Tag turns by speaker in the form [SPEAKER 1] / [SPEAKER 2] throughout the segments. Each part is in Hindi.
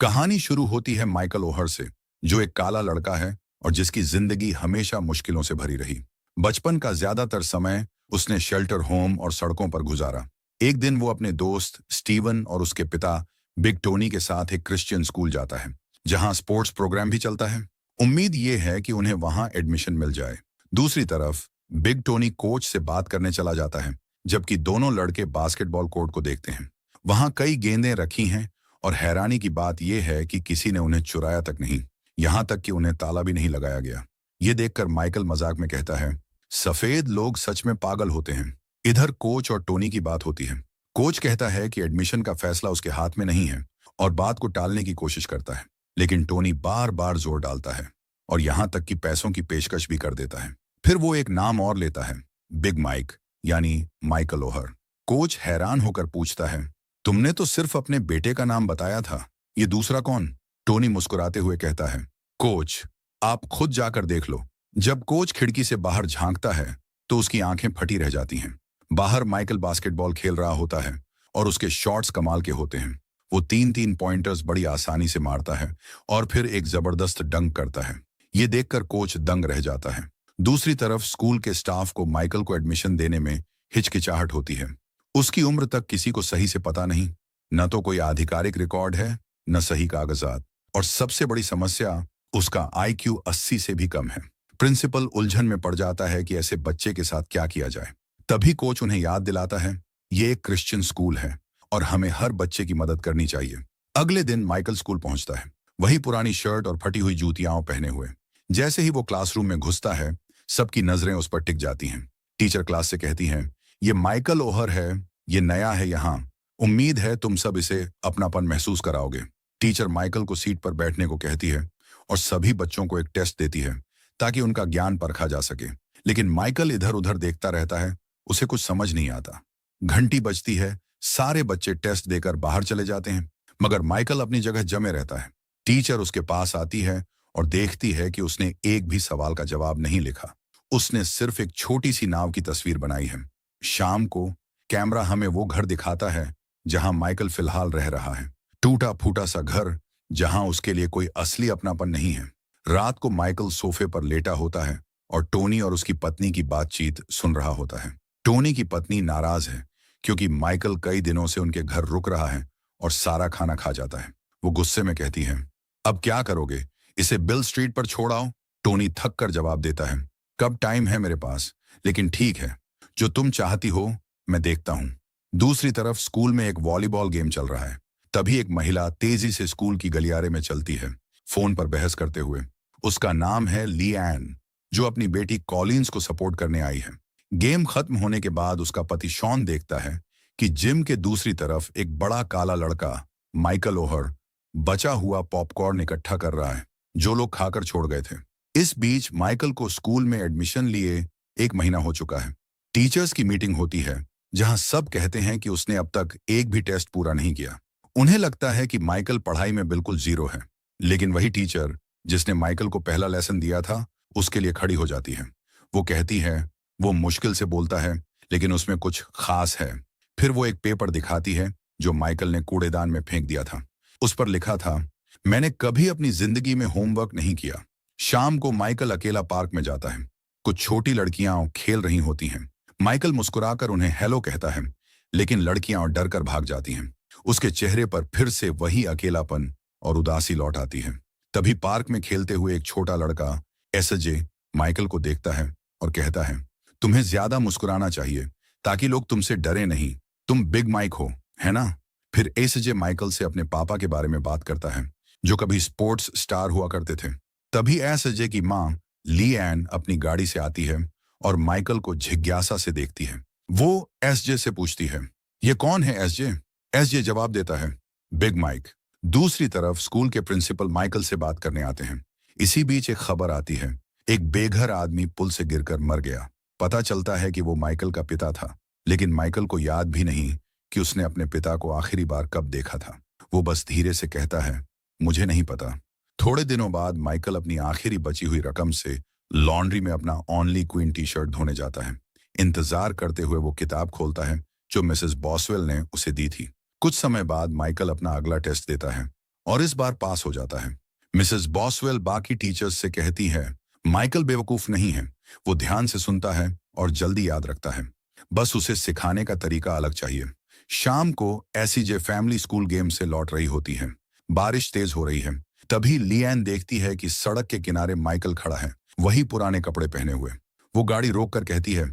[SPEAKER 1] कहानी शुरू होती है माइकल ओहर से, जो एक काला लड़का है और जिसकी जिंदगी हमेशा मुश्किलों से भरी रही। बचपन का ज्यादातर समय उसने शेल्टर होम और सड़कों पर गुजारा। एक दिन वो अपने दोस्त स्टीवन और उसके पिता बिग टोनी के साथ एक क्रिश्चियन स्कूल जाता है, जहां स्पोर्ट्स प्रोग्राम भी चलता है। उम्मीद ये है कि उन्हें वहां एडमिशन मिल जाए। दूसरी तरफ बिग टोनी कोच से बात करने चला जाता है, जबकि दोनों लड़के बास्केटबॉल कोर्ट को देखते हैं। वहां कई गेंदें रखी हैं और हैरानी की बात यह है कि किसी ने उन्हें चुराया तक नहीं, यहां तक कि उन्हें ताला भी नहीं लगाया गया। ये देखकर माइकल मजाक में कहता है, सफेद लोग सच में पागल होते हैं। इधर कोच और टोनी की बात होती है। कोच कहता है कि एडमिशन का फैसला उसके हाथ में नहीं है और बात को टालने की कोशिश करता है, लेकिन टोनी बार बार जोर डालता है और यहां तक कि पैसों की पेशकश भी कर देता है। फिर वो एक नाम और लेता है, बिग माइक, यानी माइकल ओहर। कोच हैरान होकर पूछता है, तुमने तो सिर्फ अपने बेटे का नाम बताया था, ये दूसरा कौन? टोनी मुस्कुराते हुए कहता है, कोच, आप खुद जाकर देख लो। जब कोच खिड़की से बाहर झांकता है तो उसकी आंखें फटी रह जाती हैं। बाहर माइकल बास्केटबॉल खेल रहा होता है और उसके शॉट्स कमाल के होते हैं। वो 3-3 पॉइंटर्स बड़ी आसानी से मारता है और फिर एक जबरदस्त डंक करता है। ये देखकर कोच दंग रह जाता है। दूसरी तरफ स्कूल के स्टाफ को माइकल को एडमिशन देने में हिचकिचाहट होती है। उसकी उम्र तक किसी को सही से पता नहीं, न तो कोई आधिकारिक रिकॉर्ड है, न सही कागजात, और सबसे बड़ी समस्या, उसका IQ 80 से भी कम है। प्रिंसिपल उलझन में पड़ जाता है कि ऐसे बच्चे के साथ क्या किया जाए। तभी कोच उन्हें याद दिलाता है, ये एक क्रिश्चियन स्कूल है और हमें हर बच्चे की मदद करनी चाहिए। अगले दिन माइकल स्कूल पहुंचता है, वही पुरानी शर्ट और फटी हुई जूतियां पहने हुए। जैसे ही वो क्लासरूम में घुसता है, सबकी नजरें उस पर टिक जाती हैं। टीचर क्लास से कहती हैं, ये माइकल ओहर है, ये नया है यहाँ, उम्मीद है तुम सब इसे अपनापन महसूस कराओगे। टीचर माइकल को सीट पर बैठने को कहती है और सभी बच्चों को एक टेस्ट देती है ताकि उनका ज्ञान परखा जा सके। लेकिन माइकल इधर उधर देखता रहता है, उसे कुछ समझ नहीं आता। घंटी बजती है, सारे बच्चे टेस्ट देकर बाहर चले जाते हैं, मगर माइकल अपनी जगह जमे रहता है। टीचर उसके पास आती है और देखती है कि उसने एक भी सवाल का जवाब नहीं लिखा। उसने सिर्फ एक छोटी सी नाव की तस्वीर बनाई है। शाम को कैमरा हमें वो घर दिखाता है जहां माइकल फिलहाल रह रहा है, टूटा फूटा सा घर जहां उसके लिए कोई असली अपनापन नहीं है। रात को माइकल सोफे पर लेटा होता है और टोनी और उसकी पत्नी की बातचीत सुन रहा होता है। टोनी की पत्नी नाराज है क्योंकि माइकल कई दिनों से उनके घर रुक रहा है और सारा खाना खा जाता है। वो गुस्से में कहती है, अब क्या करोगे, इसे बिल स्ट्रीट पर छोड़ आओ। टोनी थक कर जवाब देता है, कब टाइम है मेरे पास, लेकिन ठीक है, जो तुम चाहती हो मैं देखता हूं। दूसरी तरफ स्कूल में एक वॉलीबॉल गेम चल रहा है। तभी एक महिला तेजी से स्कूल की गलियारे में चलती है, फोन पर बहस करते हुए। उसका नाम है ली एन, जो अपनी बेटी कॉलिंस को सपोर्ट करने आई है। गेम खत्म होने के बाद उसका पति शॉन देखता है कि जिम के दूसरी तरफ एक बड़ा काला लड़का माइकल ओहर बचा हुआ पॉपकॉर्न इकट्ठा कर रहा है, जो लोग खाकर छोड़ गए थे। इस बीच माइकल को स्कूल में एडमिशन लिए 1 महीना हो चुका है। टीचर्स की मीटिंग होती है जहां सब कहते हैं कि उसने अब तक एक भी टेस्ट पूरा नहीं किया। उन्हें लगता है कि माइकल पढ़ाई में बिल्कुल जीरो है, लेकिन वही टीचर जिसने माइकल को पहला लेसन दिया था उसके लिए खड़ी हो जाती है। वो कहती है, वो मुश्किल से बोलता है लेकिन उसमें कुछ खास है। फिर वो एक पेपर दिखाती है जो माइकल ने कूड़ेदान में फेंक दिया था। उस पर लिखा था, मैंने कभी अपनी जिंदगी में होमवर्क नहीं किया। शाम को माइकल अकेला पार्क में जाता है। कुछ छोटी लड़कियां खेल रही होती हैं। माइकल मुस्कुराकर उन्हें हेलो कहता है, लेकिन लड़कियां डर कर भाग जाती हैं। उसके चेहरे पर फिर से वही अकेलापन और उदासी लौट आती है। तभी पार्क में खेलते हुए एक छोटा लड़का एसजे माइकल को देखता है और कहता है, तुम्हें ज्यादा मुस्कुराना चाहिए ताकि लोग तुमसे डरे नहीं, तुम बिग माइक हो, है ना? फिर एसजे माइकल से अपने पापा के बारे में बात करता है, जो कभी स्पोर्ट्स स्टार हुआ करते थे। तभी एसजे की माँ ली एन अपनी गाड़ी से आती है और माइकल को जिज्ञासा से देखती है। वो एसजे से पूछती है, ये कौन है एसजे? एसजे जवाब देता है, बिग माइक। दूसरी तरफ स्कूल के प्रिंसिपल माइकल से बात करने आते हैं। इसी बीच एक खबर आती है, एक बेघर आदमी पुल से गिरकर मर गया। पता चलता है कि वो माइकल का पिता था, लेकिन माइकल को याद भी नहीं कि उसने अपने पिता को आखिरी बार कब देखा था। वो बस धीरे से कहता है, मुझे नहीं पता। थोड़े दिनों बाद माइकल अपनी आखिरी बची हुई रकम से लॉन्ड्री में अपना ओनली क्वीन टी-शर्ट धोने जाता है। इंतजार करते हुए वो किताब खोलता है जो मिसेस बॉसवेल ने उसे दी थी। कुछ समय बाद माइकल अपना अगला टेस्ट देता है और इस बार पास हो जाता है। मिसेस बॉसवेल बाकी टीचर्स से कहती है, माइकल बेवकूफ नहीं है, वो ध्यान से सुनता है और जल्दी याद रखता है, बस उसे सिखाने का तरीका अलग चाहिए। शाम को एसीजे फैमिली स्कूल गेम से लौट रही होती है। बारिश तेज हो रही है। तभी लिएन देखती है कि सड़क के किनारे माइकल खड़ा है, वही पुराने कपड़े पहने हुए। वो गाड़ी रोककर कहती है,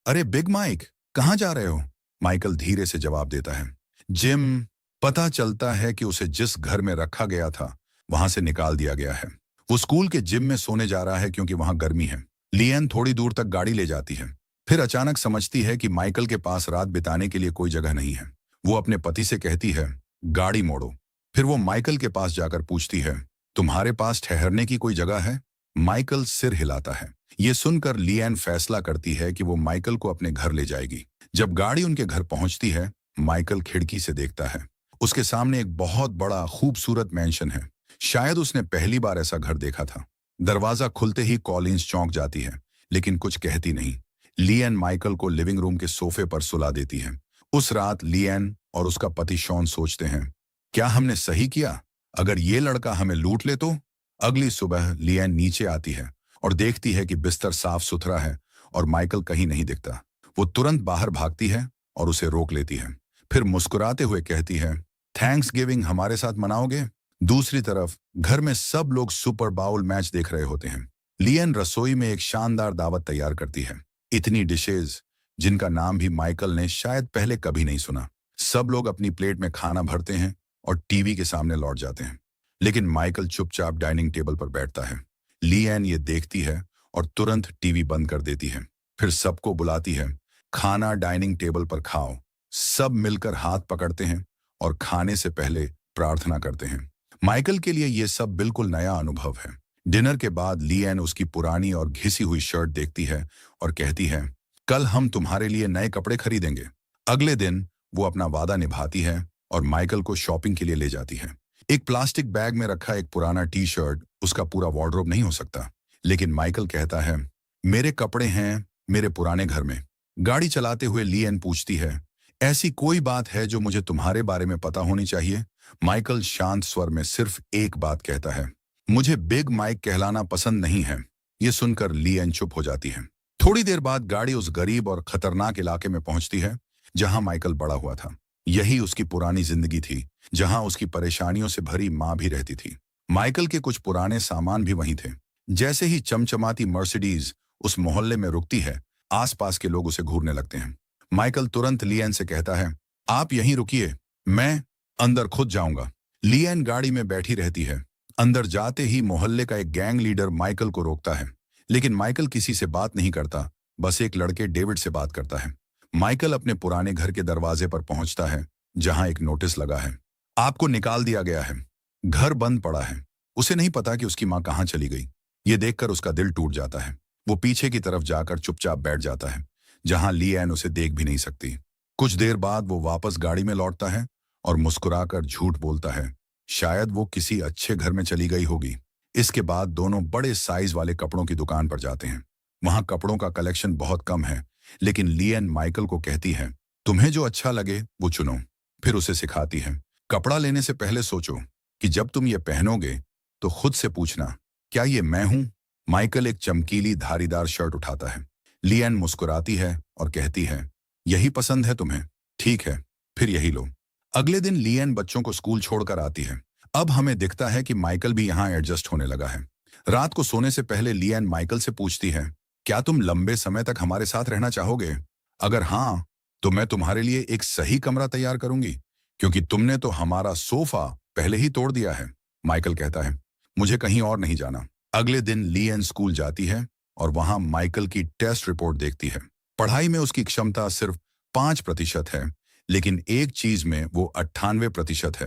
[SPEAKER 1] अरे बिग माइक, कहाँ जा रहे हो? माइकल धीरे से जवाब देता है, जिम। पता चलता है कि उसे जिस घर में रखा गया था वहां से निकाल दिया गया है। वो स्कूल के जिम में सोने जा रहा है क्योंकि वहां गर्मी है। लिएन थोड़ी दूर तक गाड़ी ले जाती है, फिर अचानक समझती है कि माइकल के पास रात बिताने के लिए कोई जगह नहीं है। वो अपने पति से कहती है, गाड़ी मोड़ो। फिर वो माइकल के पास जाकर पूछती है, तुम्हारे पास ठहरने की कोई जगह है? माइकल सिर हिलाता है। ये सुनकर लिएन फैसला करती है कि वो माइकल को अपने घर ले जाएगी। जब गाड़ी उनके घर पहुंचती है, माइकल खिड़की से देखता है। उसके सामने एक बहुत बड़ा खूबसूरत मैंशन है। शायद उसने पहली बार ऐसा घर देखा था। दरवाजा खुलते ही कॉलिंस चौंक जाती है, लेकिन कुछ कहती नहीं। लिएन माइकल को लिविंग रूम के सोफे पर सुला देती है। उस रात लिएन और उसका पति शॉन सोचते हैं, क्या हमने सही किया? अगर ये लड़का हमें लूट ले तो? अगली सुबह लिएन नीचे आती है और देखती है कि बिस्तर साफ सुथरा है और माइकल कहीं नहीं दिखता। वो तुरंत बाहर भागती है और उसे रोक लेती है। फिर मुस्कुराते हुए कहती है, थैंक्स गिविंग हमारे साथ मनाओगे? दूसरी तरफ घर में सब लोग सुपर बाउल मैच देख रहे होते हैं। लिएन रसोई में एक शानदार दावत तैयार करती है। इतनी डिशेज जिनका नाम भी माइकल ने शायद पहले कभी नहीं सुना। सब लोग अपनी प्लेट में खाना भरते हैं और टीवी के सामने लौट जाते हैं, लेकिन माइकल चुपचाप डाइनिंग टेबल पर बैठता है। लिएन ये देखती है और तुरंत टीवी बंद कर देती है। फिर सबको बुलाती है, खाना डाइनिंग टेबल पर खाओ। सब मिलकर हाथ पकड़ते हैं और खाने से पहले प्रार्थना करते हैं। माइकल के लिए यह सब बिल्कुल नया अनुभव है। डिनर के बाद लिएन उसकी पुरानी और घिसी हुई शर्ट देखती है और कहती है, कल हम तुम्हारे लिए नए कपड़े खरीदेंगे। अगले दिन वो अपना वादा निभाती है और माइकल को शॉपिंग के लिए ले जाती है। एक प्लास्टिक बैग में रखा एक पुराना टी शर्ट उसका पूरा वार्डरोब नहीं हो सकता, लेकिन माइकल कहता है, मेरे कपड़े हैं मेरे पुराने घर में। गाड़ी चलाते हुए लिएन पूछती है, ऐसी कोई बात है जो मुझे तुम्हारे बारे में पता होनी चाहिए? माइकल शांत स्वर में सिर्फ एक बात कहता है, मुझे बिग माइक कहलाना पसंद नहीं है। ये सुनकर लिएन चुप हो जाती है। थोड़ी देर बाद गाड़ी उस गरीब और खतरनाक इलाके में पहुंचती है जहां माइकल बड़ा हुआ था। यही उसकी पुरानी जिंदगी थी, जहां उसकी परेशानियों से भरी माँ भी रहती थी। माइकल के कुछ पुराने सामान भी वहीं थे। जैसे ही चमचमाती मर्सिडीज उस मोहल्ले में रुकती है, आसपास के लोग उसे घूरने लगते हैं। माइकल तुरंत लिएन से कहता है, आप यहीं रुकिए, मैं अंदर खुद जाऊंगा। लिएन गाड़ी में बैठी रहती है। अंदर जाते ही मोहल्ले का एक गैंग लीडर माइकल को रोकता है, लेकिन माइकल किसी से बात नहीं करता, बस एक लड़के डेविड से बात करता है। माइकल अपने पुराने घर के दरवाजे पर पहुंचता है, जहां एक नोटिस लगा है, आपको निकाल दिया गया है। घर बंद पड़ा है। उसे नहीं पता कि उसकी माँ कहाँ चली गई। ये देखकर उसका दिल टूट जाता है। वो पीछे की तरफ जाकर चुपचाप बैठ जाता है, जहां लिएन उसे देख भी नहीं सकती। कुछ देर बाद वो वापस गाड़ी में लौटता है और मुस्कुराकर झूठ बोलता है, शायद वो किसी अच्छे घर में चली गई होगी। इसके बाद दोनों बड़े साइज वाले कपड़ों की दुकान पर जाते हैं। वहां कपड़ों का कलेक्शन बहुत कम है, लेकिन लिएन माइकल को कहती है, तुम्हें जो अच्छा लगे वो चुनो। फिर उसे सिखाती है, कपड़ा लेने से पहले सोचो कि जब तुम ये पहनोगे तो खुद से पूछना, क्या ये मैं हूं? माइकल एक चमकीली धारीदार शर्ट उठाता है। लिएन मुस्कुराती है और कहती है, यही पसंद है तुम्हें? ठीक है, फिर यही लो। अगले दिन लिएन बच्चों को स्कूल छोड़कर आती है। अब हमें दिखता है कि माइकल भी यहाँ एडजस्ट होने लगा है। रात को सोने से पहले लिएन माइकल से पूछती है, क्या तुम लंबे समय तक हमारे साथ रहना चाहोगे? अगर हाँ, तो मैं तुम्हारे लिए एक सही कमरा तैयार करूंगी, क्योंकि तुमने तो हमारा सोफा पहले ही तोड़ दिया है। माइकल कहता है, मुझे कहीं और नहीं जाना। अगले दिन लिएन स्कूल जाती है और वहां माइकल की टेस्ट रिपोर्ट देखती है। पढ़ाई में उसकी क्षमता सिर्फ 5% है, लेकिन एक चीज में वो 98% है,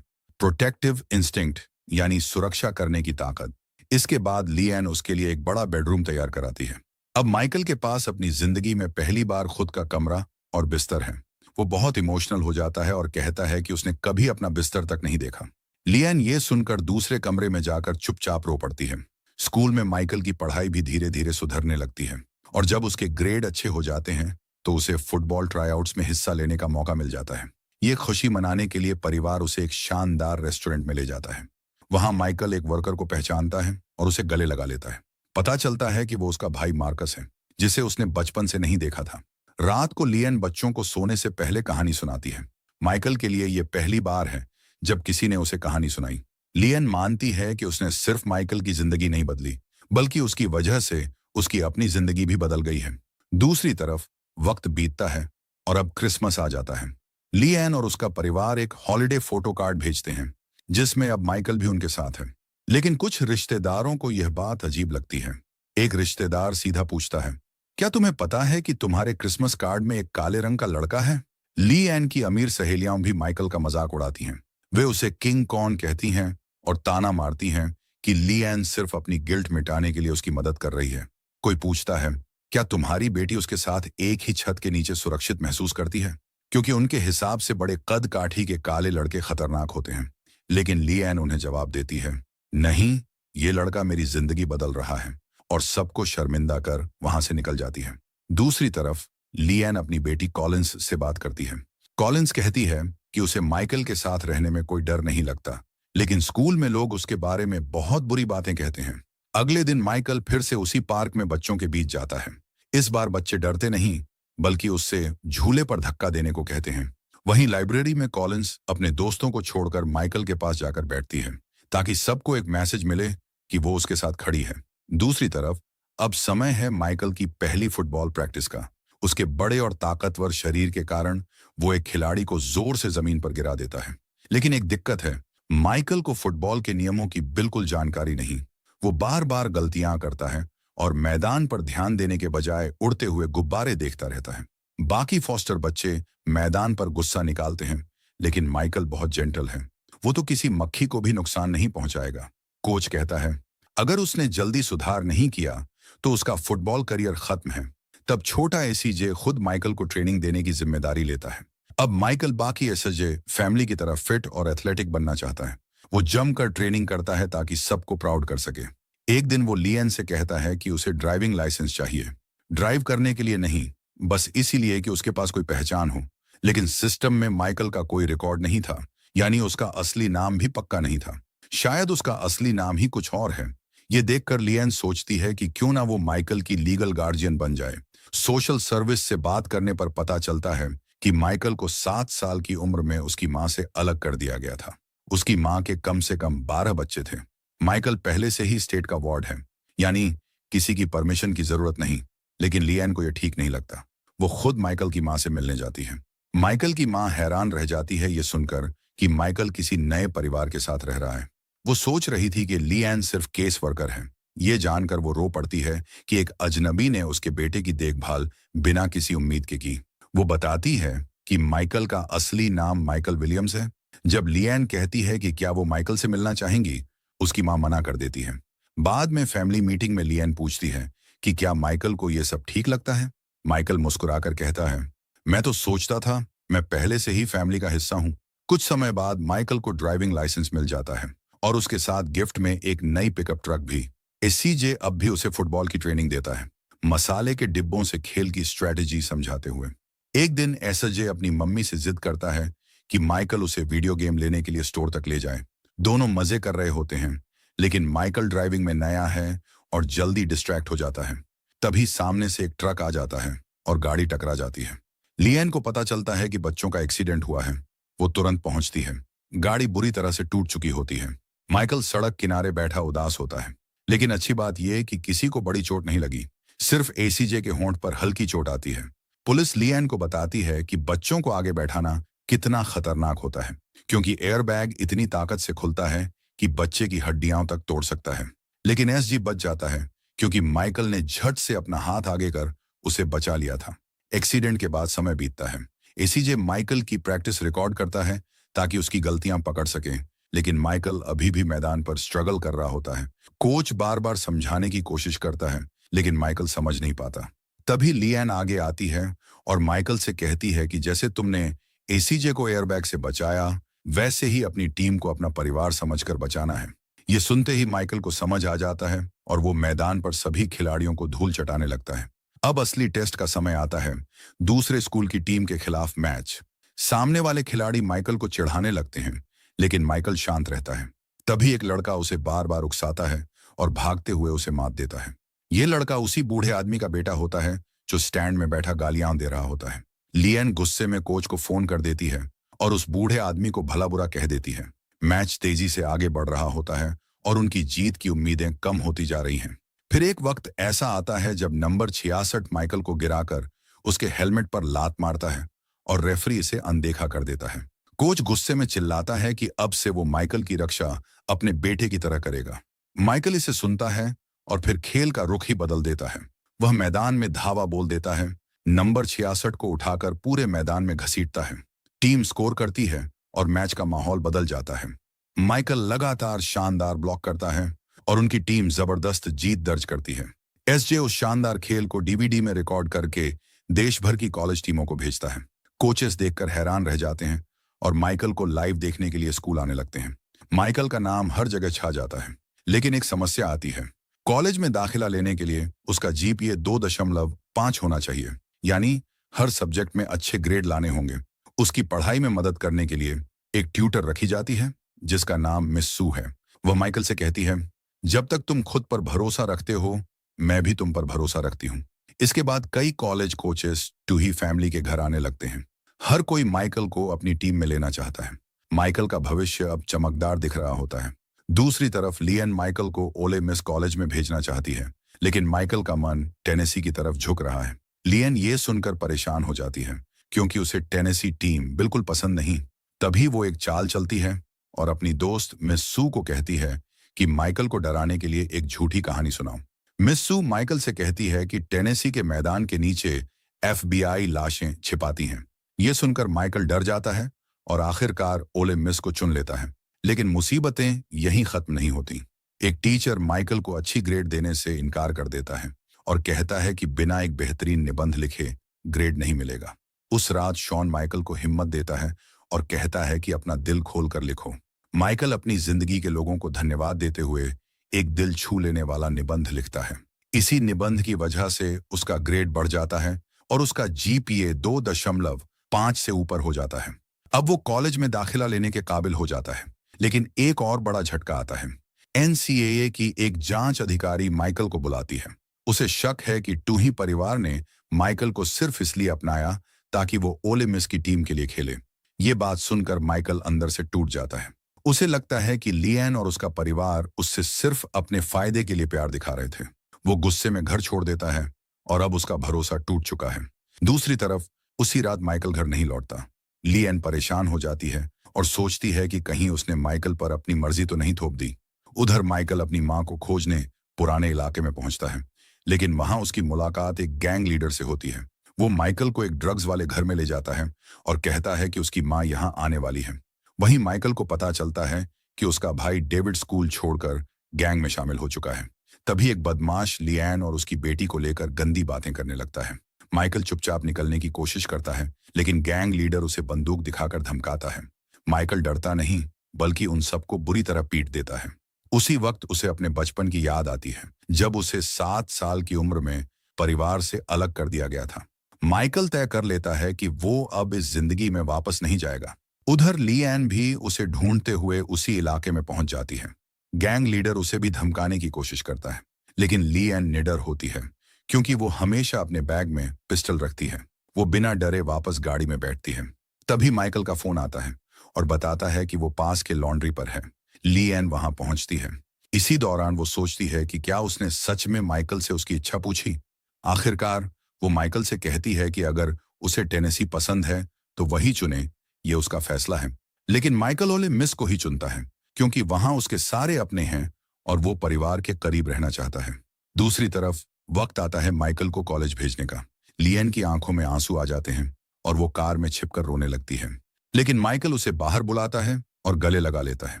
[SPEAKER 1] प्रोटेक्टिव इंस्टिंक्ट, यानी सुरक्षा करने की ताकत। इसके बाद लिएन उसके लिए एक बड़ा बेडरूम तैयार कराती है। अब माइकल के पास अपनी जिंदगी में पहली बार खुद का कमरा और बिस्तर है। वो बहुत इमोशनल हो जाता है और कहता है कि उसने कभी अपना बिस्तर तक नहीं देखा। लिएन ये सुनकर दूसरे कमरे में जाकर चुपचाप रो पड़ती है। स्कूल में माइकल की पढ़ाई भी धीरे धीरे सुधरने लगती है और जब उसके ग्रेड अच्छे हो जाते हैं तो उसे फुटबॉल ट्राईआउट्स में हिस्सा लेने का मौका मिल जाता है। ये खुशी मनाने के लिए परिवार उसे एक शानदार रेस्टोरेंट में ले जाता है। वहां माइकल एक वर्कर को पहचानता है और उसे गले लगा लेता है। पता चलता है कि वो उसका भाई मार्कस है, जिसे उसने बचपन से नहीं देखा था। रात को लिएन बच्चों को सोने से पहले कहानी सुनाती है। माइकल के लिए यह पहली बार है जब किसी ने उसे कहानी सुनाई। लिएन मानती है कि उसने सिर्फ माइकल की जिंदगी नहीं बदली, बल्कि उसकी वजह से उसकी अपनी जिंदगी भी बदल गई है। दूसरी तरफ वक्त बीतता है और अब क्रिसमस आ जाता है। लिएन और उसका परिवार एक हॉलिडे फोटो कार्ड भेजते हैं, जिसमें अब माइकल भी उनके साथ है। लेकिन कुछ रिश्तेदारों को यह बात अजीब लगती है। एक रिश्तेदार सीधा पूछता है, क्या तुम्हें पता है कि तुम्हारे क्रिसमस कार्ड में एक काले रंग का लड़का है? लिएन की अमीर सहेलियां भी माइकल का मजाक उड़ाती हैं। वे उसे किंग कॉर्न कहती हैं और ताना मारती हैं कि लिएन सिर्फ अपनी गिल्ट मिटाने के लिए उसकी मदद कर रही है। कोई पूछता है, क्या तुम्हारी बेटी उसके साथ एक ही छत के नीचे सुरक्षित महसूस करती है? क्योंकि उनके हिसाब से बड़े कद काठी के काले लड़के खतरनाक होते हैं। लेकिन लिएन उन्हें जवाब देती है, नहीं, ये लड़का मेरी जिंदगी बदल रहा है, और सबको शर्मिंदा कर वहां से निकल जाती है। दूसरी तरफ लिएन अपनी बेटी कॉलिंस से बात करती है। कॉलिंस कहती है कि उसे माइकल के साथ रहने में कोई डर नहीं लगता, लेकिन स्कूल में लोग उसके बारे में बहुत बुरी बातें कहते हैं। अगले दिन माइकल फिर से उसी पार्क में बच्चों के बीच जाता है। इस बार बच्चे डरते नहीं, बल्कि उससे झूले पर धक्का देने को कहते हैं। वहीं लाइब्रेरी में कॉलिंस अपने दोस्तों को छोड़कर माइकल के पास जाकर बैठती है, ताकि सबको एक मैसेज मिले कि वो उसके साथ खड़ी है। दूसरी तरफ अब समय है माइकल की पहली फुटबॉल प्रैक्टिस का। उसके बड़े और ताकतवर शरीर के कारण वो एक खिलाड़ी को जोर से जमीन पर गिरा देता है। लेकिन एक दिक्कत है, माइकल को फुटबॉल के नियमों की बिल्कुल जानकारी नहीं। वो बार बार गलतियां करता है और मैदान पर ध्यान देने के बजाय उड़ते हुए गुब्बारे देखता रहता है। बाकी फॉस्टर बच्चे मैदान पर गुस्सा निकालते हैं, लेकिन माइकल बहुत जेंटल है। वो तो किसी मक्खी को भी नुकसान नहीं पहुंचाएगा। कोच कहता है, अगर उसने जल्दी सुधार नहीं किया तो उसका फुटबॉल करियर खत्म है। तब छोटा एसीजे खुद माइकल को ट्रेनिंग देने की जिम्मेदारी लेता है। अब माइकल बाकी एसजे फैमिली की तरह फिट और एथलेटिक बनना चाहता है। वो जमकर ट्रेनिंग करता है ताकि सबको प्राउड कर सके। एक दिन वो लिएन से कहता है कि उसे ड्राइविंग लाइसेंस चाहिए। ड्राइव करने के लिए नहीं, बस इसीलिए कि उसके पास कोई पहचान हो। लेकिन सिस्टम में माइकल का कोई रिकॉर्ड नहीं था, यानी उसका असली नाम भी पक्का नहीं था। शायद उसका असली नाम ही कुछ और है। ये देखकर लिएन सोचती है कि क्यों ना वो माइकल की लीगल गार्जियन बन जाए। सोशल सर्विस से बात करने पर पता चलता है कि माइकल को 7 साल की उम्र में उसकी मां से अलग कर दिया गया था। उसकी मां के कम से कम 12 बच्चे थे। माइकल पहले से ही स्टेट का वार्ड है, यानी किसी की परमिशन की जरूरत नहीं। लेकिन लिएन को यह ठीक नहीं लगता। वो खुद माइकल की मां से मिलने जाती है। माइकल की मां हैरान रह जाती है ये सुनकर कि माइकल किसी नए परिवार के साथ रह रहा है। वो सोच रही थी कि लिएन सिर्फ केस वर्कर है। ये जानकर वो रो पड़ती है कि एक अजनबी ने उसके बेटे की देखभाल बिना किसी उम्मीद के की। वो बताती है कि माइकल का असली नाम माइकल विलियम्स है। जब लिएन कहती है कि क्या वो माइकल से मिलना चाहेंगी, उसकी मां मना कर देती है। बाद में फैमिली मीटिंग में लिएन पूछती है कि क्या माइकल को ये सब ठीक लगता है। माइकल मुस्कुराकर कहता है, मैं तो सोचता था मैं पहले से ही फैमिली का हिस्सा हूं। कुछ समय बाद माइकल को ड्राइविंग लाइसेंस मिल जाता है और उसके साथ गिफ्ट में एक नई पिकअप ट्रक भी। एसीजे अब भी उसे फुटबॉल की ट्रेनिंग देता है, मसाले के डिब्बों से खेल की स्ट्रेटेजी समझाते हुए। एक दिन एसजे अपनी मम्मी से जिद करता है कि माइकल उसे वीडियो गेम लेने के लिए स्टोर तक ले जाए। दोनों मजे कर रहे होते हैं, लेकिन माइकल ड्राइविंग में नया है और जल्दी डिस्ट्रैक्ट हो जाता है। तभी सामने से एक ट्रक आ जाता है और गाड़ी टकरा जाती है। लिएन को पता चलता है कि बच्चों का एक्सीडेंट हुआ है। वो तुरंत पहुंचती है। गाड़ी बुरी तरह से टूट चुकी होती है। माइकल सड़क किनारे बैठा उदास होता है। लेकिन अच्छी बात यह कि किसी को बड़ी चोट नहीं लगी, सिर्फ एसीजे के होंठ पर हल्की चोट आती है। पुलिस लिएन को बताती है कि बच्चों को आगे बैठाना कितना खतरनाक होता है, क्योंकि एयरबैग इतनी ताकत से खुलता है कि बच्चे की हड्डियां तक तोड़ सकता है। लेकिन एसजी बच जाता है क्योंकि माइकल ने झट से अपना हाथ आगे कर उसे बचा लिया था। एक्सीडेंट के बाद समय बीतता है। एसीजे माइकल की प्रैक्टिस रिकॉर्ड करता है ताकि उसकी गलतियां पकड़ सके, लेकिन माइकल अभी भी मैदान पर स्ट्रगल कर रहा होता है। कोच बार बार समझाने की कोशिश करता है, लेकिन माइकल समझ नहीं पाता। तभी लिएन आगे आती है और माइकल से कहती है कि जैसे तुमने एसीजे को एयरबैग से बचाया, वैसे ही अपनी टीम को अपना परिवार समझकर बचाना है। ये सुनते ही माइकल को समझ आ जाता है और वो मैदान पर सभी खिलाड़ियों को धूल चटाने लगता है। अब असली टेस्ट का समय आता है, दूसरे स्कूल की टीम के खिलाफ मैच। सामने वाले खिलाड़ी माइकल को चिढ़ाने लगते हैं, लेकिन माइकल शांत रहता है। तभी एक लड़का उसे बार बार उकसाता है और भागते हुए उसे मात देता है। ये लड़का उसी बूढ़े आदमी का बेटा होता है जो स्टैंड में बैठा गालियां दे रहा होता है। लिएन गुस्से में कोच को फोन कर देती है और उस बूढ़े आदमी को भला बुरा कह देती है। मैच तेजी से आगे बढ़ रहा होता है और उनकी जीत की उम्मीदें कम होती जा रही हैं। फिर एक वक्त ऐसा आता है जब नंबर 66 माइकल को गिराकर उसके हेलमेट पर लात मारता है और रेफरी इसे अनदेखा कर देता है। कोच गुस्से में चिल्लाता है कि अब से वो माइकल की रक्षा अपने बेटे की तरह करेगा। माइकल इसे सुनता है और फिर खेल का रुख ही बदल देता है। वह मैदान में धावा बोल देता है, नंबर 66 को उठाकर पूरे मैदान में घसीटता है। टीम स्कोर करती है और मैच का माहौल बदल जाता है। माइकल लगातार शानदार ब्लॉक करता है और उनकी टीम जबरदस्त जीत दर्ज करती है। एसजे उस शानदार खेल को डीवीडी में रिकॉर्ड करके देश भर की कॉलेज टीमों को भेजता है। कोचेस देखकर हैरान रह जाते हैं और माइकल को लाइव देखने के लिए स्कूल आने लगते हैं। माइकल का नाम हर जगह छा जाता है, लेकिन एक समस्या आती है। कॉलेज में दाखिला लेने के लिए उसका जीपीए 2.5 होना चाहिए, यानी हर सब्जेक्ट में अच्छे ग्रेड लाने होंगे। उसकी पढ़ाई में मदद करने के लिए एक ट्यूटर रखी जाती है जिसका नाम मिस सू है। वह माइकल से कहती है, जब तक तुम खुद पर भरोसा रखते हो, मैं भी तुम पर भरोसा रखती हूँ। इसके बाद कई कॉलेज कोचेस टूही फैमिली के घर आने लगते हैं। हर कोई माइकल को अपनी टीम में लेना चाहता है। माइकल का भविष्य अब चमकदार दिख रहा होता है। दूसरी तरफ लिएन माइकल को ओले मिस कॉलेज में भेजना चाहती है, लेकिन माइकल का मन टेनेसी की तरफ झुक रहा है। लिएन ये सुनकर परेशान हो जाती है क्योंकि उसे टेनेसी टीम बिल्कुल पसंद नहीं। तभी वो एक चाल चलती है और अपनी दोस्त मिस सू को कहती है कि माइकल को डराने के लिए एक झूठी कहानी सुनाओ। मिस सू माइकल से कहती है कि टेनेसी के मैदान के नीचे एफबीआई लाशें छिपाती हैं। ये सुनकर माइकल डर जाता है और आखिरकार ओले मिस को चुन लेता है। लेकिन मुसीबतें यहीं खत्म नहीं होती। एक टीचर माइकल को अच्छी ग्रेड देने से इनकार कर देता है और कहता है कि बिना एक बेहतरीन निबंध लिखे ग्रेड नहीं मिलेगा। उस रात शॉन माइकल को हिम्मत देता है और कहता है कि अपना दिल खोल कर लिखो। माइकल अपनी जिंदगी के लोगों को धन्यवाद देते हुए एक दिल छू लेने वाला निबंध लिखता है। इसी निबंध की वजह से उसका ग्रेड बढ़ जाता है और उसका जीपीए 2.5 से ऊपर हो जाता है। अब वो कॉलेज में दाखिला लेने के काबिल हो जाता है। लेकिन एक और बड़ा झटका आता है। एनसीएए की एक जांच अधिकारी माइकल को बुलाती है। उसे शक है कि टूही परिवार ने माइकल को सिर्फ इसलिए अपनाया ताकि वो ओले मिस की टीम के लिए खेले। ये बात सुनकर माइकल अंदर से टूट जाता है। उसे लगता है कि लिएन और उसका परिवार उससे सिर्फ अपने फायदे के लिए प्यार दिखा रहे थे। वो गुस्से में घर छोड़ देता है और अब उसका भरोसा टूट चुका है। दूसरी तरफ उसी रात माइकल घर नहीं लौटता। लिएन परेशान हो जाती है और सोचती है कि कहीं उसने माइकल पर अपनी मर्जी तो नहीं थोप दी। उधर माइकल अपनी मां को खोजने पुराने इलाके में पहुंचता है, लेकिन वहां उसकी मुलाकात एक गैंग लीडर से होती है। वो माइकल को एक ड्रग्स वाले घर में ले जाता है और कहता है कि उसकी मां यहां आने वाली है। वहीं माइकल को पता चलता है कि उसका भाई डेविड स्कूल छोड़कर गैंग में शामिल हो चुका है। तभी एक बदमाश लिएन और उसकी बेटी को लेकर गंदी बातें करने लगता है। माइकल चुपचाप निकलने की कोशिश करता है, लेकिन गैंग लीडर उसे बंदूक दिखाकर धमकाता है। माइकल डरता नहीं, बल्कि उन सबको बुरी तरह पीट देता है। उसी वक्त उसे अपने बचपन की याद आती है, जब उसे 7 साल की उम्र में परिवार से अलग कर दिया गया था। माइकल तय कर लेता है कि वो अब इस जिंदगी में वापस नहीं जाएगा। उधर लिएन भी उसे ढूंढते हुए उसी इलाके में पहुंच जाती है। गैंग लीडर उसे भी धमकाने की कोशिश करता है, लेकिन लिएन निडर होती है क्योंकि वो हमेशा अपने बैग में पिस्टल रखती है। वो बिना डरे वापस गाड़ी में बैठती है। तभी माइकल का फोन आता है और बताता है कि वो पास के लॉन्ड्री पर है। लिएन वहां पहुंचती है। इसी दौरान वो सोचती है कि क्या उसने सच में माइकल से उसकी इच्छा पूछी। आखिरकार वो माइकल से कहती है कि अगर उसे टेनेसी पसंद है तो वही चुने, ये उसका फैसला है। लेकिन माइकल ओले मिस को ही चुनता है क्योंकि वहां उसके सारे अपने हैं और वो परिवार के करीब रहना चाहता है। दूसरी तरफ वक्त आता है माइकल को कॉलेज भेजने का। लिएन की आंखों में आंसू आ जाते हैं और वो कार में छिपकर रोने लगती है, लेकिन माइकल उसे बाहर बुलाता है और गले लगा लेता है।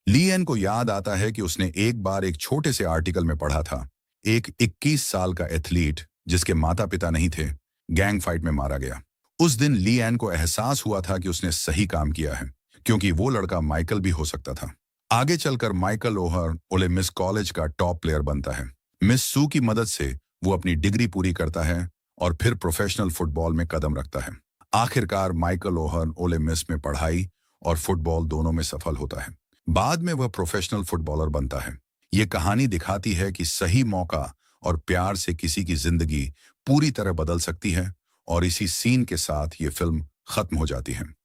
[SPEAKER 1] लिएन को याद आता है कि उसने एक बार एक छोटे से आर्टिकल में पढ़ा था, एक 21 साल का एथलीट जिसके माता पिता नहीं थे, गैंग फाइट में मारा गया। उस दिन लिएन को एहसास हुआ था कि उसने सही काम किया है, क्योंकि वो लड़का माइकल भी हो सकता था। आगे चलकर माइकल ओहर ओले मिस कॉलेज का टॉप प्लेयर बनता है। मिस सू की मदद से वो अपनी डिग्री पूरी करता है और फिर प्रोफेशनल फुटबॉल में कदम रखता है। आखिरकार माइकल ओहर ओले मिस में पढ़ाई और फुटबॉल दोनों में सफल होता है। बाद में वह प्रोफेशनल फुटबॉलर बनता है। ये कहानी दिखाती है कि सही मौका और प्यार से किसी की जिंदगी पूरी तरह बदल सकती है, और इसी सीन के साथ ये फिल्म खत्म हो जाती है।